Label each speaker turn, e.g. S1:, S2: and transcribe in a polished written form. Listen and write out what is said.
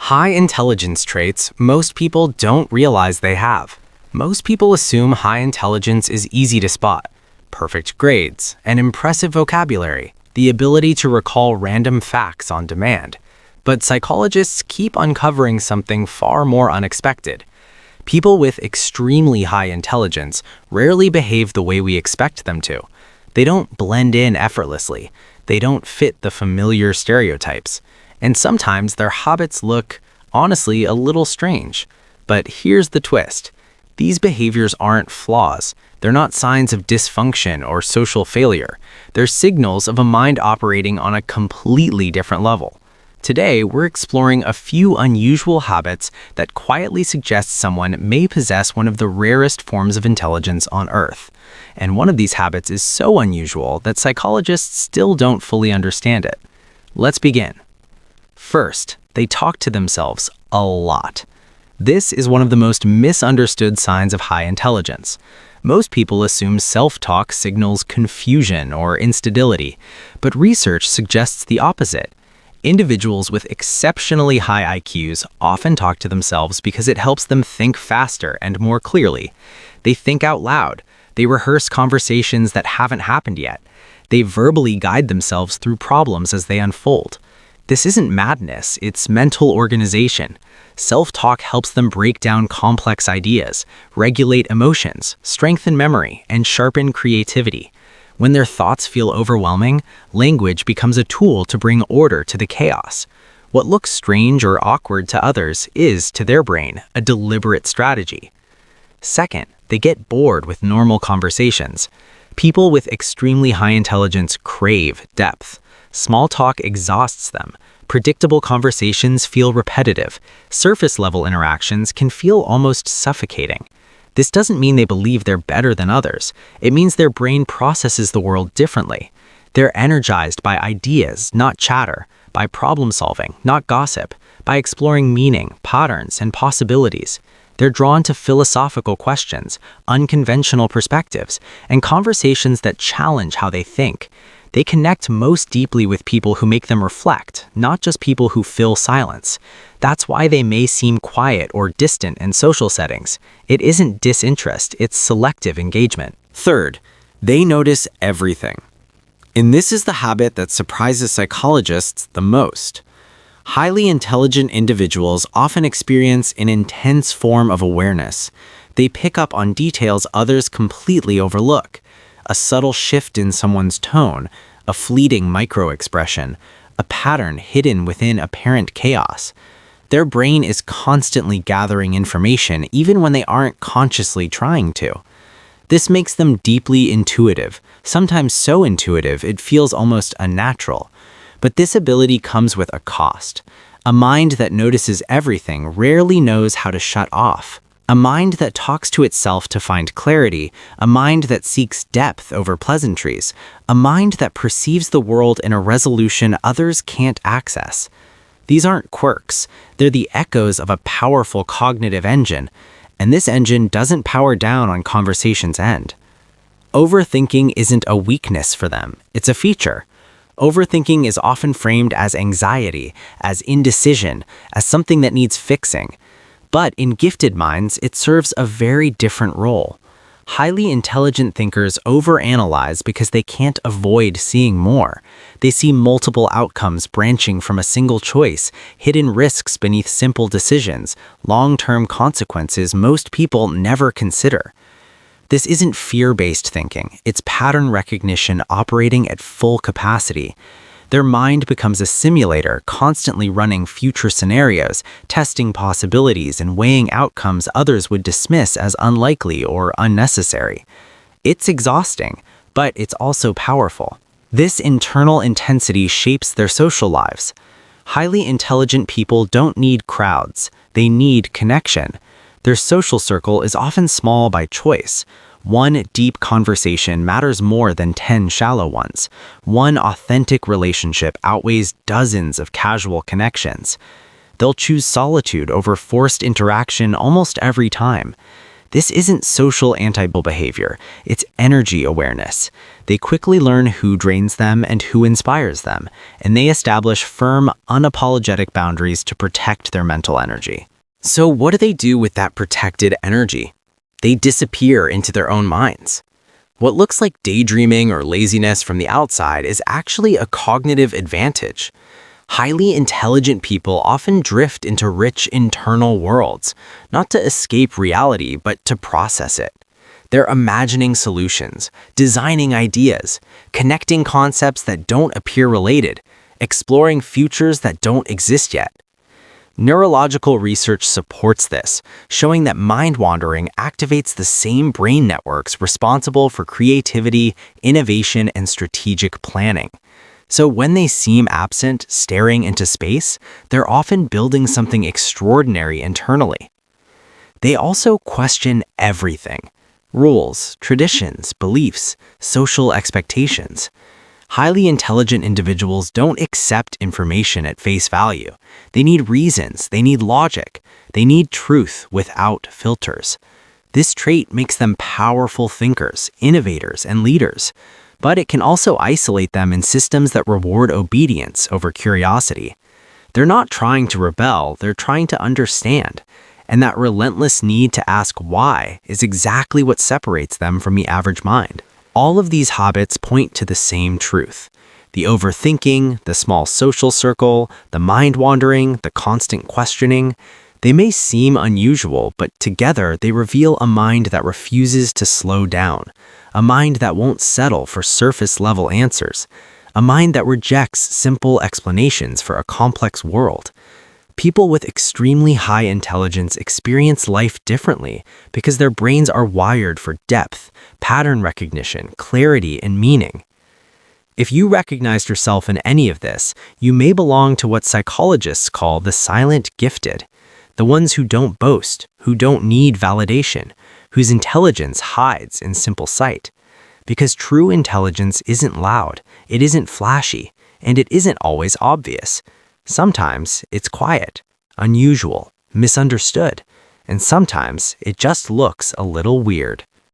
S1: High intelligence traits most people don't realize they have. Most people assume high intelligence is easy to spot. Perfect grades, an impressive vocabulary, the ability to recall random facts on demand. But psychologists keep uncovering something far more unexpected. People with extremely high intelligence rarely behave the way we expect them to. They don't blend in effortlessly. They don't fit the familiar stereotypes. And sometimes their habits look, honestly, a little strange. But here's the twist. These behaviors aren't flaws. They're not signs of dysfunction or social failure. They're signals of a mind operating on a completely different level. Today, we're exploring a few unusual habits that quietly suggest someone may possess one of the rarest forms of intelligence on Earth. And one of these habits is so unusual that psychologists still don't fully understand it. Let's begin. First, they talk to themselves a lot. This is one of the most misunderstood signs of high intelligence. Most people assume self-talk signals confusion or instability, but research suggests the opposite. Individuals with exceptionally high IQs often talk to themselves because it helps them think faster and more clearly. They think out loud. They rehearse conversations that haven't happened yet. They verbally guide themselves through problems as they unfold. This isn't madness, it's mental organization. Self-talk helps them break down complex ideas, regulate emotions, strengthen memory, and sharpen creativity. When their thoughts feel overwhelming, language becomes a tool to bring order to the chaos. What looks strange or awkward to others is, to their brain, a deliberate strategy. Second, they get bored with normal conversations. People with extremely high intelligence crave depth. Small talk exhausts them. Predictable conversations feel repetitive. Surface-level interactions can feel almost suffocating. This doesn't mean they believe they're better than others. It means their brain processes the world differently. They're energized by ideas, not chatter, by problem-solving, not gossip, by exploring meaning, patterns, and possibilities. They're drawn to philosophical questions, unconventional perspectives, and conversations that challenge how they think. They connect most deeply with people who make them reflect, not just people who fill silence. That's why they may seem quiet or distant in social settings. It isn't disinterest, it's selective engagement. Third, they notice everything. And this is the habit that surprises psychologists the most. Highly intelligent individuals often experience an intense form of awareness. They pick up on details others completely overlook. A subtle shift in someone's tone, a fleeting micro-expression, a pattern hidden within apparent chaos. Their brain is constantly gathering information even when they aren't consciously trying to. This makes them deeply intuitive, sometimes so intuitive it feels almost unnatural. But this ability comes with a cost. A mind that notices everything rarely knows how to shut off. A mind that talks to itself to find clarity, a mind that seeks depth over pleasantries, a mind that perceives the world in a resolution others can't access. These aren't quirks, they're the echoes of a powerful cognitive engine, and this engine doesn't power down on conversation's end. Overthinking isn't a weakness for them, it's a feature. Overthinking is often framed as anxiety, as indecision, as something that needs fixing. But in gifted minds, it serves a very different role. Highly intelligent thinkers overanalyze because they can't avoid seeing more. They see multiple outcomes branching from a single choice, hidden risks beneath simple decisions, long-term consequences most people never consider. This isn't fear-based thinking, it's pattern recognition operating at full capacity. Their mind becomes a simulator, constantly running future scenarios, testing possibilities, and weighing outcomes others would dismiss as unlikely or unnecessary. It's exhausting, but it's also powerful. This internal intensity shapes their social lives. Highly intelligent people don't need crowds, they need connection. Their social circle is often small by choice. One deep conversation matters more than 10 shallow ones. One authentic relationship outweighs dozens of casual connections. They'll choose solitude over forced interaction almost every time. This isn't social anti-social behavior, it's energy awareness. They quickly learn who drains them and who inspires them, and they establish firm, unapologetic boundaries to protect their mental energy. So what do they do with that protected energy? They disappear into their own minds. What looks like daydreaming or laziness from the outside is actually a cognitive advantage. Highly intelligent people often drift into rich internal worlds, not to escape reality, but to process it. They're imagining solutions, designing ideas, connecting concepts that don't appear related, exploring futures that don't exist yet. Neurological research supports this, showing that mind wandering activates the same brain networks responsible for creativity, innovation, and strategic planning. So when they seem absent, staring into space, they're often building something extraordinary internally. They also question everything: rules, traditions, beliefs, social expectations. Highly intelligent individuals don't accept information at face value. They need reasons, they need logic, they need truth without filters. This trait makes them powerful thinkers, innovators, and leaders. But it can also isolate them in systems that reward obedience over curiosity. They're not trying to rebel, they're trying to understand. And that relentless need to ask why is exactly what separates them from the average mind. All of these habits point to the same truth. The overthinking, the small social circle, the mind wandering, the constant questioning, they may seem unusual, but together they reveal a mind that refuses to slow down, a mind that won't settle for surface-level answers, a mind that rejects simple explanations for a complex world. People with extremely high intelligence experience life differently because their brains are wired for depth, pattern recognition, clarity, and meaning. If you recognized yourself in any of this, you may belong to what psychologists call the silent gifted, the ones who don't boast, who don't need validation, whose intelligence hides in simple sight. Because true intelligence isn't loud, it isn't flashy, and it isn't always obvious. Sometimes it's quiet, unusual, misunderstood, and sometimes it just looks a little weird.